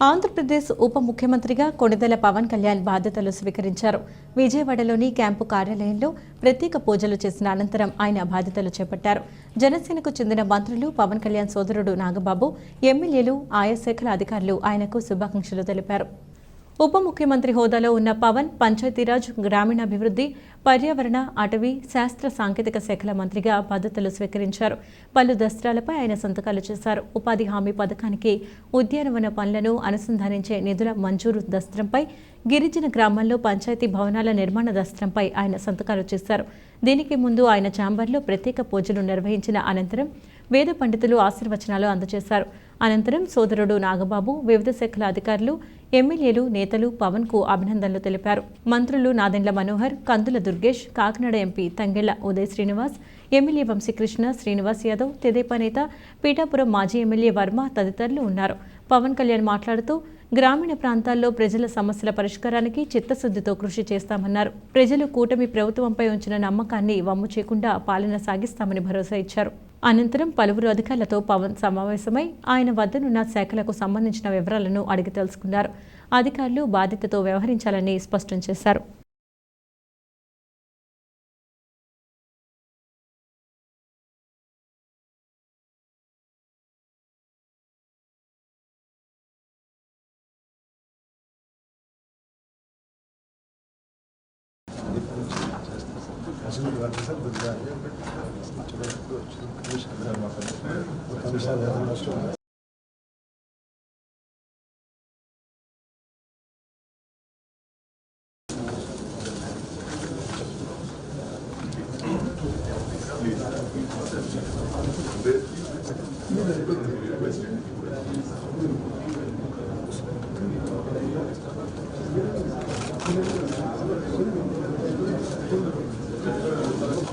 ఆంధ్రప్రదేశ్ ఉప ముఖ్యమంత్రిగా కొణిదెల పవన్ కళ్యాణ్ బాధ్యతలు స్వీకరించారు. విజయవాడలోని క్యాంపు కార్యాలయంలో ప్రత్యేక పూజలు చేసిన అనంతరం ఆయన బాధ్యతలు చేపట్టారు. జనసేనకు చెందిన మంత్రులు, పవన్ కళ్యాణ్ సోదరుడు నాగబాబు, ఎమ్మెల్యేలు, ఆయా శాఖల అధికారులు ఆయనకు శుభాకాంక్షలు తెలిపారు. ఉప ముఖ్యమంత్రి హోదాలో ఉన్న పవన్ పంచాయతీరాజ్, గ్రామీణాభివృద్ధి, పర్యావరణ, అటవీ, శాస్త్ర సాంకేతిక శాఖల మంత్రిగా బాధ్యతలు స్వీకరించారు. పలు దస్త్రాలపై ఆయన సంతకాలు చేశారు. ఉపాధి హామీ పథకానికి ఉద్యానవన పనులను అనుసంధానించే నిధుల మంజూరు దస్త్రంపై, గిరిజన గ్రామాల్లో పంచాయతీ భవనాల నిర్మాణ దస్త్రంపై ఆయన సంతకాలు చేశారు. దీనికి ముందు ఆయన ఛాంబర్లో ప్రత్యేక పూజలు నిర్వహించిన అనంతరం వేద పండితులు ఆశీర్వచనాలు అందజేశారు. అనంతరం సోదరుడు నాగబాబు, వివిధ శాఖల అధికారులు, ఎమ్మెల్యేలు, నేతలు పవన్కు అభినందనలు తెలిపారు. మంత్రులు నాదెండ్ల మనోహర్, కందుల దుర్గేష్, కాకినాడ ఎంపీ తంగెళ్ల ఉదయ్ శ్రీనివాస్, ఎమ్మెల్యే వంశీకృష్ణ, శ్రీనివాస్ యాదవ్, తెదేపా నేత, పీఠాపురం మాజీ ఎమ్మెల్యే వర్మ తదితరులు ఉన్నారు. పవన్ కళ్యాణ్ మాట్లాడుతూ గ్రామీణ ప్రాంతాల్లో ప్రజల సమస్యల పరిష్కారానికి చిత్తశుద్ధితో కృషి చేస్తామన్నారు. ప్రజలు కూటమి ప్రభుత్వంపై ఉంచిన నమ్మకాన్ని వమ్ము చేయకుండా పాలన సాగిస్తామని భరోసా ఇచ్చారు. అనంతరం పలువురు అధికారులతో పవన్ సమావేశమై ఆయన వద్దనున్న శాఖలకు సంబంధించిన వివరాలను అడిగి తెలుసుకున్నారు. అధికారులు బాధ్యతతో వ్యవహరించాలని స్పష్టం చేశారు.